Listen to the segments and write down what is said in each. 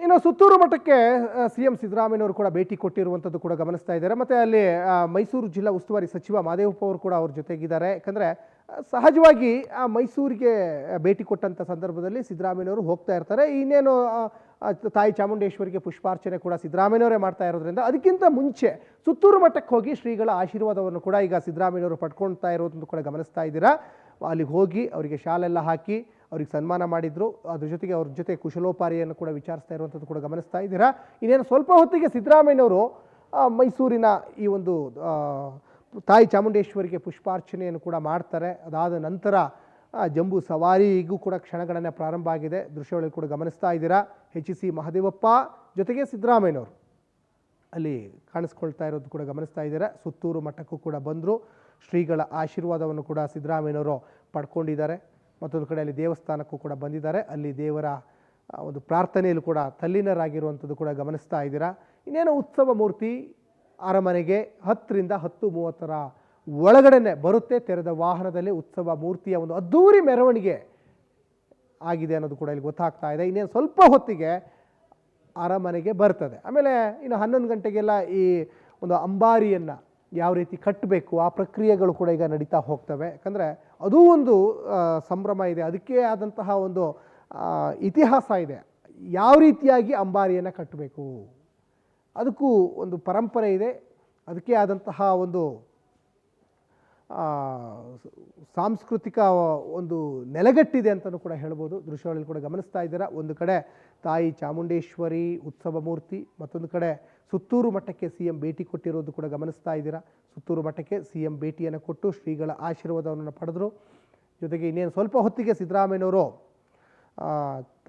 ಇನ್ನು ಸುತ್ತೂರು ಮಠಕ್ಕೆ ಸಿಎಂ ಸಿದ್ದರಾಮಯ್ಯನವರು ಕೂಡ ಭೇಟಿ ಕೊಟ್ಟಿರುವಂಥದ್ದು ಕೂಡ ಗಮನಿಸ್ತಾ ಇದ್ದಾರೆ. ಮತ್ತು ಅಲ್ಲಿ ಮೈಸೂರು ಜಿಲ್ಲಾ ಉಸ್ತುವಾರಿ ಸಚಿವ ಮಹದೇವಪ್ಪ ಅವರು ಕೂಡ ಅವ್ರ ಜೊತೆಗಿದ್ದಾರೆ. ಯಾಕಂದರೆ ಸಹಜವಾಗಿ ಮೈಸೂರಿಗೆ ಭೇಟಿ ಕೊಟ್ಟಂಥ ಸಂದರ್ಭದಲ್ಲಿ ಸಿದ್ದರಾಮಯ್ಯನವರು ಹೋಗ್ತಾ ಇರ್ತಾರೆ. ಇನ್ನೇನು ತಾಯಿ ಚಾಮುಂಡೇಶ್ವರಿಗೆ ಪುಷ್ಪಾರ್ಚನೆ ಕೂಡ ಸಿದ್ದರಾಮಯ್ಯನವರೇ ಮಾಡ್ತಾ ಇರೋದ್ರಿಂದ ಅದಕ್ಕಿಂತ ಮುಂಚೆ ಸುತ್ತೂರು ಮಠಕ್ಕೆ ಹೋಗಿ ಶ್ರೀಗಳ ಆಶೀರ್ವಾದವನ್ನು ಕೂಡ ಈಗ ಸಿದ್ದರಾಮಯ್ಯನವರು ಪಡ್ಕೊಳ್ತಾ ಇರೋದನ್ನು ಕೂಡ ಗಮನಿಸ್ತಾ ಇದ್ದೀರಾ. ಅಲ್ಲಿಗೆ ಹೋಗಿ ಅವರಿಗೆ ಶಾಲೆಲ್ಲ ಹಾಕಿ ಅವ್ರಿಗೆ ಸನ್ಮಾನ ಮಾಡಿದ್ರು. ಅದ್ರ ಜೊತೆಗೆ ಅವ್ರ ಜೊತೆ ಕುಶಲೋಪಾರಿಯನ್ನು ಕೂಡ ವಿಚಾರಿಸ್ತಾ ಇರುವಂಥದ್ದು ಕೂಡ ಗಮನಿಸ್ತಾ ಇದ್ದೀರಾ. ಇನ್ನೇನು ಸ್ವಲ್ಪ ಹೊತ್ತಿಗೆ ಸಿದ್ದರಾಮಯ್ಯನವರು ಮೈಸೂರಿನ ಈ ಒಂದು ತಾಯಿ ಚಾಮುಂಡೇಶ್ವರಿಗೆ ಪುಷ್ಪಾರ್ಚನೆಯನ್ನು ಕೂಡ ಮಾಡ್ತಾರೆ. ಅದಾದ ನಂತರ ಜಂಬೂ ಸವಾರಿಗೂ ಕೂಡ ಕ್ಷಣಗಣನೆ ಪ್ರಾರಂಭ ಆಗಿದೆ. ದೃಶ್ಯಗಳಲ್ಲಿ ಕೂಡ ಗಮನಿಸ್ತಾ ಇದ್ದೀರಾ. HC ಮಹದೇವಪ್ಪ ಜೊತೆಗೆ ಸಿದ್ದರಾಮಯ್ಯನವರು ಅಲ್ಲಿ ಕಾಣಿಸ್ಕೊಳ್ತಾ ಇರೋದು ಕೂಡ ಗಮನಿಸ್ತಾ ಇದ್ದೀರಾ. ಸುತ್ತೂರು ಮಠಕ್ಕೂ ಕೂಡ ಬಂದರು. ಶ್ರೀಗಳ ಆಶೀರ್ವಾದವನ್ನು ಕೂಡ ಸಿದ್ದರಾಮಯ್ಯನವರು ಪಡ್ಕೊಂಡಿದ್ದಾರೆ. ಮತ್ತೊಂದು ಕಡೆ ಅಲ್ಲಿ ದೇವಸ್ಥಾನಕ್ಕೂ ಕೂಡ ಬಂದಿದ್ದಾರೆ. ಅಲ್ಲಿ ದೇವರ ಒಂದು ಪ್ರಾರ್ಥನೆಯಲ್ಲೂ ಕೂಡ ತಲ್ಲೀನರಾಗಿರುವಂಥದ್ದು ಕೂಡ ಗಮನಿಸ್ತಾ ಇದ್ದೀರಾ. ಇನ್ನೇನು ಉತ್ಸವ ಮೂರ್ತಿ ಅರಮನೆಗೆ 10 ರಿಂದ 10:30 ಒಳಗಡೆನೆ ಬರುತ್ತೆ. ತೆರೆದ ವಾಹನದಲ್ಲಿ ಉತ್ಸವ ಮೂರ್ತಿಯ ಒಂದು ಅದ್ದೂರಿ ಮೆರವಣಿಗೆ ಆಗಿದೆ ಅನ್ನೋದು ಕೂಡ ಇಲ್ಲಿ ಗೊತ್ತಾಗ್ತಾ ಇದೆ. ಇನ್ನೇನು ಸ್ವಲ್ಪ ಹೊತ್ತಿಗೆ ಅರಮನೆಗೆ ಬರ್ತದೆ. ಆಮೇಲೆ ಇನ್ನು 11 ಗಂಟೆಗೆಲ್ಲ ಈ ಒಂದು ಅಂಬಾರಿಯನ್ನು ಯಾವ ರೀತಿ ಕಟ್ಟಬೇಕು ಆ ಪ್ರಕ್ರಿಯೆಗಳು ಕೂಡ ಈಗ ನಡೀತಾ ಹೋಗ್ತವೆ. ಯಾಕಂದರೆ ಅದೂ ಒಂದು ಸಂಭ್ರಮ ಇದೆ. ಅದಕ್ಕೆ ಆದಂತಹ ಒಂದು ಇತಿಹಾಸ ಇದೆ. ಯಾವ ರೀತಿಯಾಗಿ ಅಂಬಾರಿಯನ್ನು ಕಟ್ಟಬೇಕು ಅದಕ್ಕೂ ಒಂದು ಪರಂಪರೆ ಇದೆ. ಅದಕ್ಕೆ ಆದಂತಹ ಒಂದು ಸಾಂಸ್ಕೃತಿಕ ಒಂದು ನೆಲೆಗಟ್ಟಿದೆ ಅಂತಲೂ ಕೂಡ ಹೇಳ್ಬೋದು. ದೃಶ್ಯಗಳಲ್ಲಿ ಕೂಡ ಗಮನಿಸ್ತಾ ಇದ್ದೀರಾ. ಒಂದು ಕಡೆ ತಾಯಿ ಚಾಮುಂಡೇಶ್ವರಿ ಉತ್ಸವ ಮೂರ್ತಿ, ಮತ್ತೊಂದು ಕಡೆ ಸುತ್ತೂರು ಮಠಕ್ಕೆ CM ಭೇಟಿ ಕೊಟ್ಟಿರೋದು ಕೂಡ ಗಮನಿಸ್ತಾ ಇದ್ದೀರಾ. ಸುತ್ತೂರು ಮಠಕ್ಕೆ CM ಭೇಟಿಯನ್ನು ಕೊಟ್ಟು ಶ್ರೀಗಳ ಆಶೀರ್ವಾದವನ್ನು ಪಡೆದರು. ಜೊತೆಗೆ ಇನ್ನೇನು ಸ್ವಲ್ಪ ಹೊತ್ತಿಗೆ ಸಿದ್ದರಾಮಯ್ಯನವರು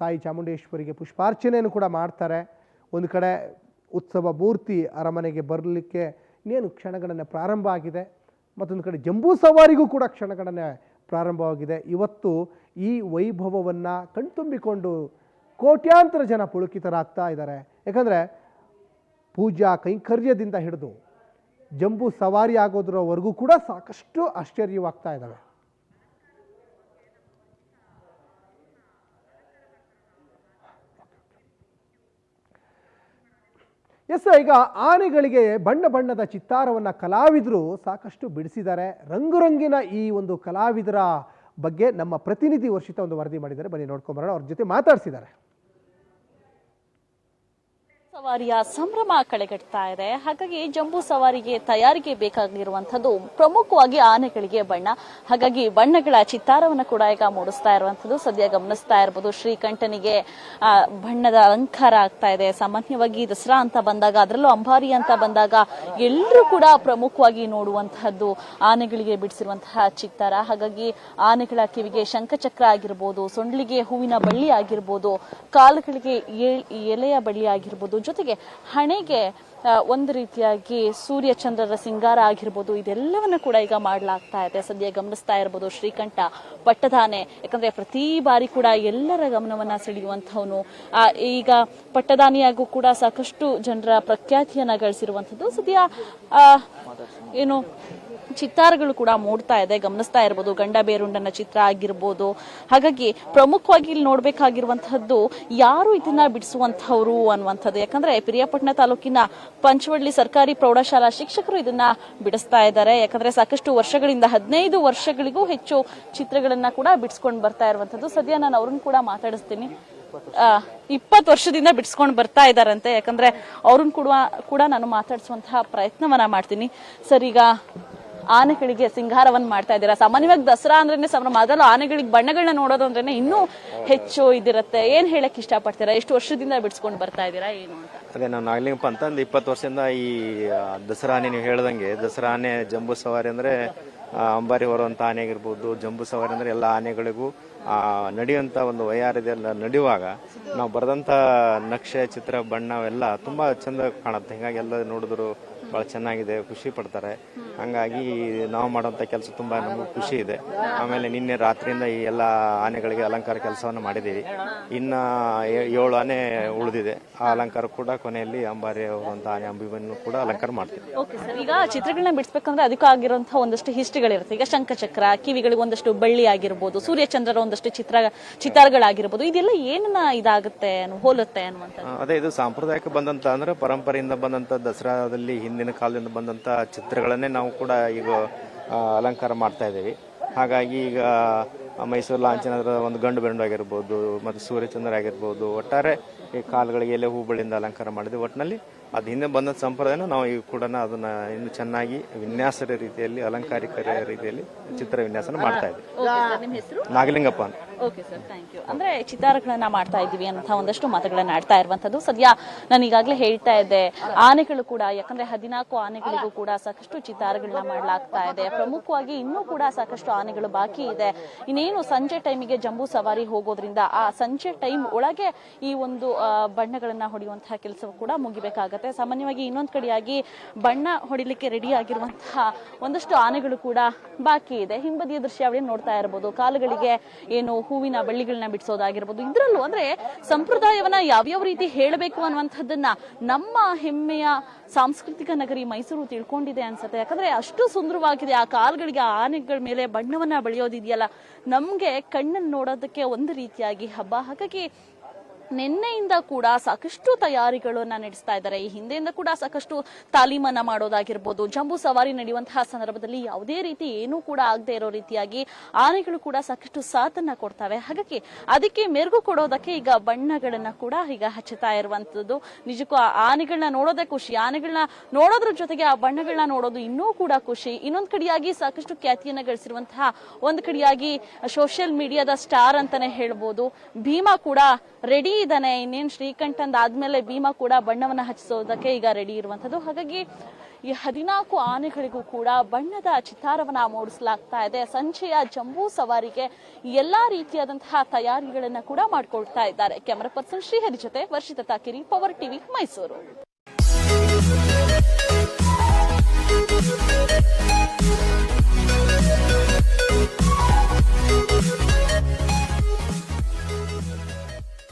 ತಾಯಿ ಚಾಮುಂಡೇಶ್ವರಿಗೆ ಪುಷ್ಪಾರ್ಚನೆಯನ್ನು ಕೂಡ ಮಾಡ್ತಾರೆ. ಒಂದು ಕಡೆ ಉತ್ಸವ ಮೂರ್ತಿ ಅರಮನೆಗೆ ಬರಲಿಕ್ಕೆ ಇನ್ನೇನು ಕ್ಷಣಗಣನೆ ಪ್ರಾರಂಭ ಆಗಿದೆ. ಮತ್ತೊಂದು ಕಡೆ ಜಂಬೂ ಸವಾರಿಗೂ ಕೂಡ ಕ್ಷಣಗಣನೆ ಪ್ರಾರಂಭವಾಗಿದೆ. ಇವತ್ತು ಈ ವೈಭವವನ್ನು ಕಣ್ತುಂಬಿಕೊಂಡು ಕೋಟ್ಯಾಂತರ ಜನ ಪುಳಕಿತರಾಗ್ತಾ ಇದ್ದಾರೆ. ಯಾಕಂದರೆ ಪೂಜಾ ಕೈಂಕರ್ಯದಿಂದ ಹಿಡಿದು ಜಂಬೂ ಸವಾರಿ ಆಗೋದ್ರವರೆಗೂ ಕೂಡ ಸಾಕಷ್ಟು ಆಶ್ಚರ್ಯವಾಗ್ತಾ ಇದ್ದಾವೆ. ಈಗ ಆನೆಗಳಿಗೆ ಬಣ್ಣ ಬಣ್ಣದ ಚಿತ್ತಾರವನ್ನು ಕಲಾವಿದರು ಸಾಕಷ್ಟು ಬಿಡಿಸಿದ್ದಾರೆ. ರಂಗುರಂಗಿನ ಈ ಒಂದು ಕಲಾವಿದರ ಬಗ್ಗೆ ನಮ್ಮ ಪ್ರತಿನಿಧಿ ವರ್ಷಿತ ಒಂದು ವರದಿ ಮಾಡಿದ್ದಾರೆ. ಬನ್ನಿ ನೋಡ್ಕೊಂಬರೋಣ. ಅವ್ರ ಜೊತೆ ಮಾತಾಡ್ಸಿದ್ದಾರೆ. ಸವಾರಿಯ ಸಂಭ್ರಮ ಕಳೆಗಟ್ತಾ ಇದೆ. ಹಾಗಾಗಿ ಜಂಬೂ ಸವಾರಿಗೆ ತಯಾರಿಗೆ ಬೇಕಾಗಿರುವಂತದ್ದು ಪ್ರಮುಖವಾಗಿ ಆನೆಗಳಿಗೆ ಬಣ್ಣ. ಹಾಗಾಗಿ ಬಣ್ಣಗಳ ಚಿತ್ತಾರವನ್ನು ಕೂಡ ಈಗ ಮೂಡಿಸ್ತಾ ಇರುವಂತದ್ದು ಸದ್ಯ ಗಮನಿಸ್ತಾ ಇರಬಹುದು. ಶ್ರೀಕಂಠನಿಗೆ ಬಣ್ಣದ ಅಲಂಕಾರ ಆಗ್ತಾ ಇದೆ. ಸಾಮಾನ್ಯವಾಗಿ ದಸರಾ ಅಂತ ಬಂದಾಗ, ಅದರಲ್ಲೂ ಅಂಬಾರಿ ಅಂತ ಬಂದಾಗ ಎಲ್ಲರೂ ಕೂಡ ಪ್ರಮುಖವಾಗಿ ನೋಡುವಂತಹದ್ದು ಆನೆಗಳಿಗೆ ಬಿಡಿಸಿರುವಂತಹ ಚಿತ್ತಾರ. ಹಾಗಾಗಿ ಆನೆಗಳ ಕಿವಿಗೆ ಶಂಖಚಕ್ರ ಆಗಿರ್ಬೋದು, ಸೊಂಡ್ಲಿಗೆ ಹೂವಿನ ಬಳ್ಳಿ ಆಗಿರ್ಬೋದು, ಕಾಲುಗಳಿಗೆ ಎಲೆಯ ಬಳ್ಳಿ ಆಗಿರ್ಬೋದು, ಜೊತೆಗೆ ಹಣೆಗೆ ಒಂದು ರೀತಿಯಾಗಿ ಸೂರ್ಯ ಚಂದ್ರರ ಸಿಂಗಾರ ಆಗಿರ್ಬೋದು, ಇದೆಲ್ಲವನ್ನ ಕೂಡ ಈಗ ಮಾಡಲಾಗ್ತಾ ಇದೆ. ಸದ್ಯ ಗಮನಿಸ್ತಾ ಇರಬಹುದು ಶ್ರೀಕಂಠ ಪಟ್ಟದಾನೆ. ಯಾಕಂದ್ರೆ ಪ್ರತಿ ಬಾರಿ ಕೂಡ ಎಲ್ಲರ ಗಮನವನ್ನ ಸೆಳೆಯುವಂತವನು. ಈಗ ಪಟ್ಟದಾನಿಯಾಗೂ ಕೂಡ ಸಾಕಷ್ಟು ಜನರ ಪ್ರಖ್ಯಾತಿಯನ್ನ ಗಳಿಸಿರುವಂತದ್ದು. ಸದ್ಯ ಏನು ಚಿತ್ತಾರಗಳು ಕೂಡ ಮೂಡ್ತಾ ಇದೆ, ಗಮನಿಸ್ತಾ ಇರಬಹುದು. ಗಂಡ ಬೇರುಂಡನ ಚಿತ್ರ ಆಗಿರ್ಬೋದು. ಹಾಗಾಗಿ ಪ್ರಮುಖವಾಗಿ ಇಲ್ಲಿ ನೋಡ್ಬೇಕಾಗಿರುವಂತಹದ್ದು ಯಾರು ಇದನ್ನ ಬಿಡಿಸುವಂತಹವ್ರು ಅನ್ನುವಂಥದ್ದು. ಯಾಕಂದ್ರೆ ಪಿರಿಯಾಪಟ್ಟಣ ತಾಲೂಕಿನ ಪಂಚವಳ್ಳಿ ಸರ್ಕಾರಿ ಪ್ರೌಢಶಾಲಾ ಶಿಕ್ಷಕರು ಇದನ್ನ ಬಿಡಿಸ್ತಾ ಇದ್ದಾರೆ. ಯಾಕಂದ್ರೆ ಸಾಕಷ್ಟು ವರ್ಷಗಳಿಂದ 15 ವರ್ಷಗಳಿಗೂ ಹೆಚ್ಚು ಚಿತ್ರಗಳನ್ನ ಕೂಡ ಬಿಡಿಸ್ಕೊಂಡು ಬರ್ತಾ ಇರುವಂತದ್ದು. ಸದ್ಯ ನಾನು ಅವ್ರನ್ನ ಕೂಡ ಮಾತಾಡಿಸ್ತೀನಿ. 20 ವರ್ಷದಿಂದ ಬಿಡಿಸ್ಕೊಂಡು ಬರ್ತಾ ಇದ್ದಾರಂತೆ. ಯಾಕಂದ್ರೆ ಅವ್ರನ್ನ ಕೂಡ ನಾನು ಮಾತಾಡಿಸುವಂತಹ ಪ್ರಯತ್ನವನ್ನ ಮಾಡ್ತೀನಿ. ಸರ್, ಈಗ ಆನೆಗಳಿಗೆ ಸಿಂಗಾರವನ್ನ ಮಾಡ್ತಾ ಇದ್ದೀರಾ. ಸಾಮಾನ್ಯವಾಗಿ ದಸರಾ ಅಂದ್ರೇನೆ ಸಂಭ್ರಮ, ಅದರಲ್ಲೂ ಆನೆಗಳಿಗೆ ಬಣ್ಣಗಳನ್ನ ನೋಡೋದು ಅಂದ್ರೇನೆ ಇನ್ನೂ ಹೆಚ್ಚು ಇದಿರುತ್ತೆ. ಏನ್ ಹೇಳಕ್ ಇಷ್ಟಪಡ್ತೀರಾ? ಎಷ್ಟು ವರ್ಷದಿಂದ ಬಿಡಿಸ್ಕೊಂಡು ಬರ್ತಾ ಇದ್ದೀರಾ ಏನು ಅಂತ? ಅದೇ ನಾವು ನಾಗಲಿಂಗಪ್ಪ ಅಂತ 20 ವರ್ಷದಿಂದ ಈ ದಸರಾ ಆನೆ, ನೀವು ಹೇಳ್ದಂಗೆ ದಸರಾ ಆನೆ, ಜಂಬೂ ಸವಾರಿ ಅಂದ್ರೆ ಅಂಬಾರಿ ಹೊರುವಂತ ಆನೆ ಆಗಿರ್ಬೋದು, ಜಂಬೂ ಸವಾರಿ ಅಂದ್ರೆ ಎಲ್ಲ ಆನೆಗಳಿಗೂ ನಡೆಯುವಂತ ಒಂದು ವೈಯಾರದೆಲ್ಲ ನಡೆಯುವಾಗ ನಾವು ಬರೆದಂತ ನಕ್ಷೆ, ಚಿತ್ರ, ಬಣ್ಣ ಅವೆಲ್ಲ ತುಂಬಾ ಚಂದ ಕಾಣುತ್ತೆ. ಹಿಂಗಾಗಿ ಎಲ್ಲ ನೋಡಿದ್ರು ಬಹಳ ಚೆನ್ನಾಗಿದೆ, ಖುಷಿ ಪಡ್ತಾರೆ. ಹಂಗಾಗಿ ನಾವು ಮಾಡುವಂಥ ಕೆಲಸ ತುಂಬ ನಮಗೆ ಖುಷಿ ಇದೆ. ಆಮೇಲೆ ನಿನ್ನೆ ರಾತ್ರಿಯಿಂದ ಈ ಎಲ್ಲ ಆನೆಗಳಿಗೆ ಅಲಂಕಾರ ಕೆಲಸವನ್ನು ಮಾಡಿದ್ದೀವಿ. ಇನ್ನು 7 ಆನೆ ಉಳಿದಿದೆ. ಆ ಅಲಂಕಾರ ಕೂಡ ಕೊನೆಯಲ್ಲಿ ಅಂಬಾರಿ ಅವರಂಥ ಆನೆ ಅಂಬಿಯನ್ನು ಕೂಡ ಅಲಂಕಾರ ಮಾಡ್ತೀವಿ. ಓಕೆ ಸರ್, ಈಗ ಚಿತ್ರಗಳನ್ನ ಬಿಡಿಸ್ಬೇಕಂದ್ರೆ ಅದಕ್ಕಾಗಿರುವಂತಹ ಒಂದಷ್ಟು ಹಿಸ್ಟ್ರಿಗಳಿರುತ್ತೆ. ಈಗ ಶಂಖಚಕ್ರ, ಕಿವಿಗಳಿಗೆ ಒಂದಷ್ಟು ಬಳ್ಳಿ ಆಗಿರ್ಬೋದು, ಸೂರ್ಯಚಂದ್ರರ ಒಂದಷ್ಟು ಚಿತ್ರಗಳಾಗಿರ್ಬೋದು, ಇದೆಲ್ಲ ಏನನ್ನ ಇದಾಗುತ್ತೆ ಹೋಲುತ್ತೆ ಅನ್ನುವಂಥದ್ದು. ಅದೇ ಇದು ಸಾಂಪ್ರದಾಯಿಕ ಬಂದಂತ ಅಂದ್ರೆ ಪರಂಪರೆಯಿಂದ ಬಂದಂತ ದಸರಾದಲ್ಲಿ ಹಿಂದಿನ ಕಾಲದಿಂದ ಬಂದಂತ ಚಿತ್ರಗಳನ್ನೇ ನಾವು ಕೂಡ ಈಗ ಅಲಂಕಾರ ಮಾಡ್ತಾ ಇದ್ದೀವಿ. ಹಾಗಾಗಿ ಈಗ ಮೈಸೂರು ಲಾಂಛನದ ಒಂದು ಗಂಡು ಬೆಂಡು ಆಗಿರ್ಬೋದು ಮತ್ತು ಸೂರ್ಯಚಂದ್ರ ಆಗಿರ್ಬೋದು, ಒಟ್ಟಾರೆ ಈ ಕಾಲುಗಳಿಗೆ ಎಲೆ ಹೂಗಳಿಂದ ಅಲಂಕಾರ ಮಾಡಿದ್ವಿ. ಒಟ್ಟಿನಲ್ಲಿ ಅದು ಹಿಂದೆ ಬಂದ ಸಂಪ್ರದಾಯನ ನಾವು ಈಗ ಕೂಡ ಅದನ್ನ ಇನ್ನು ಚೆನ್ನಾಗಿ ವಿನ್ಯಾಸ ರೀತಿಯಲ್ಲಿ ಅಲಂಕಾರಿಕ ರೀತಿಯಲ್ಲಿ ಚಿತ್ರ ವಿನ್ಯಾಸನ ಮಾಡ್ತಾ ಇದ್ವಿ. ನಿಮ್ಮ ಹೆಸರು? ನಾಗಲಿಂಗಪ್ಪ ಅಂತ. Okay sir, thank you. ಅಂದ್ರೆ ಚಿತ್ತಾರಗಳನ್ನ ಮಾಡ್ತಾ ಇದ್ದೀವಿ ಅನ್ನೋ ಒಂದಷ್ಟು ಮಾತುಗಳನ್ನ ಆಡ್ತಾ ಇರುವಂತದ್ದು. ಸದ್ಯ ನಾನು ಈಗಾಗಲೇ ಹೇಳ್ತಾ ಇದ್ದೆ, ಆನೆಗಳು ಕೂಡ, ಯಾಕಂದ್ರೆ 14 ಆನೆಗಳಿಗೂ ಕೂಡ ಸಾಕಷ್ಟು ಚಿತ್ತಾರಗಳನ್ನ ಮಾಡಲಾಗ್ತಾ ಇದೆ. ಪ್ರಮುಖವಾಗಿ ಇನ್ನೂ ಕೂಡ ಸಾಕಷ್ಟು ಆನೆಗಳು ಬಾಕಿ ಇದೆ. ಇನ್ನೇನು ಸಂಜೆ ಟೈಮಿಗೆ ಜಂಬೂ ಸವಾರಿ ಹೋಗೋದ್ರಿಂದ ಆ ಸಂಜೆ ಟೈಮ್ ಒಳಗೆ ಈ ಒಂದು ಬಣ್ಣಗಳನ್ನ ಹೊಡೆಯುವಂತಹ ಕೆಲಸವೂ ಕೂಡ ಮುಗಿಬೇಕಾಗತ್ತೆ. ಸಾಮಾನ್ಯವಾಗಿ ಇನ್ನೊಂದು ಕಡೆಯಾಗಿ ಬಣ್ಣ ಹೊಡಿಲಿಕ್ಕೆ ರೆಡಿ ಆಗಿರುವಂತಹ ಒಂದಷ್ಟು ಆನೆಗಳು ಕೂಡ ಬಾಕಿ ಇದೆ. ಹಿಂಬದಿಯ ದೃಶ್ಯಾವಳಿ ನೋಡ್ತಾ ಇರಬಹುದು. ಕಾಲುಗಳಿಗೆ ಏನು ಹೂವಿನ ಬಳ್ಳಿಗಳನ್ನ ಬಿಡಿಸೋದಾಗಿರ್ಬೋದು. ಇದ್ರಲ್ಲೂ ಅಂದ್ರೆ ಸಂಪ್ರದಾಯವನ್ನ ಯಾವ್ಯಾವ ರೀತಿ ಹೇಳಬೇಕು ಅನ್ನುವಂಥದ್ದನ್ನ ನಮ್ಮ ಹೆಮ್ಮೆಯ ಸಾಂಸ್ಕೃತಿಕ ನಗರಿ ಮೈಸೂರು ತಿಳ್ಕೊಂಡಿದೆ ಅನ್ಸುತ್ತೆ. ಯಾಕಂದ್ರೆ ಅಷ್ಟು ಸುಂದರವಾಗಿದೆ. ಆ ಕಾಲುಗಳಿಗೆ ಆನೆಗಳ ಮೇಲೆ ಬಣ್ಣವನ್ನ ಬಳಿಯೋದಿದೆಯಲ್ಲ, ನಮ್ಗೆ ಕಣ್ಣನ್ನು ನೋಡೋದಕ್ಕೆ ಒಂದು ರೀತಿಯಾಗಿ ಹಬ್ಬ. ಹಾಗಾಗಿ ನಿನ್ನೆಯಿಂದ ಕೂಡ ಸಾಕಷ್ಟು ತಯಾರಿಗಳನ್ನ ನಡೆಸ್ತಾ ಇದ್ದಾರೆ. ಈ ಹಿಂದೆಯಿಂದ ಕೂಡ ಸಾಕಷ್ಟು ತಾಲೀಮನ್ನ ಮಾಡೋದಾಗಿರ್ಬೋದು. ಜಂಬೂ ಸವಾರಿ ನಡೆಯುವಂತಹ ಸಂದರ್ಭದಲ್ಲಿ ಯಾವುದೇ ರೀತಿ ಏನೂ ಕೂಡ ಆಗದೆ ಇರೋ ರೀತಿಯಾಗಿ ಆನೆಗಳು ಕೂಡ ಸಾಕಷ್ಟು ಸಾಥನ್ನ ಕೊಡ್ತವೆ. ಹಾಗಾಗಿ ಅದಕ್ಕೆ ಮೆರುಗು ಕೊಡೋದಕ್ಕೆ ಈಗ ಬಣ್ಣಗಳನ್ನ ಕೂಡ ಈಗ ಹಚ್ಚುತ್ತಾ ಇರುವಂತದ್ದು. ನಿಜಕ್ಕೂ ಆ ಆನೆಗಳನ್ನ ನೋಡೋದೇ ಖುಷಿ. ಆನೆಗಳನ್ನ ನೋಡೋದ್ರ ಜೊತೆಗೆ ಆ ಬಣ್ಣಗಳನ್ನ ನೋಡೋದು ಇನ್ನೂ ಕೂಡ ಖುಷಿ. ಇನ್ನೊಂದ್ ಕಡೆಯಾಗಿ ಸಾಕಷ್ಟು ಖ್ಯಾತಿಯನ್ನ ಗಳಿಸಿರುವಂತಹ ಒಂದ್ ಕಡೆಯಾಗಿ ಸೋಷಿಯಲ್ ಮೀಡಿಯಾದ ಸ್ಟಾರ್ ಅಂತಾನೆ ಹೇಳ್ಬೋದು, ಭೀಮಾ ಕೂಡ ರೆಡಿ ಇದ್ದಾನೆ. ಇನ್ನೇನು ಶ್ರೀಕಂಠಂದ್ ಆದ್ಮೇಲೆ ಭೀಮಾ ಕೂಡ ಬಣ್ಣವನ್ನ ಹಚ್ಚಿಸೋದಕ್ಕೆ ಈಗ ರೆಡಿ ಇರುವಂತದ್ದು. ಹಾಗಾಗಿ ಈ 14 ಆನೆಗಳಿಗೂ ಕೂಡ ಬಣ್ಣದ ಚಿತ್ತಾರವನ್ನ ಮೂಡಿಸಲಾಗ್ತಾ ಇದೆ. ಸಂಜೆಯ ಜಂಬೂ ಸವಾರಿಗೆ ಎಲ್ಲಾ ರೀತಿಯಾದಂತಹ ತಯಾರಿಗಳನ್ನ ಕೂಡ ಮಾಡ್ಕೊಳ್ತಾ ಇದ್ದಾರೆ. ಕ್ಯಾಮರಾ ಪರ್ಸನ್ ಶ್ರೀಹರಿ ಜೊತೆ ವರ್ಷಿತಾ ತಾಕಿರಿ, ಪವರ್ ಟಿವಿ, ಮೈಸೂರು.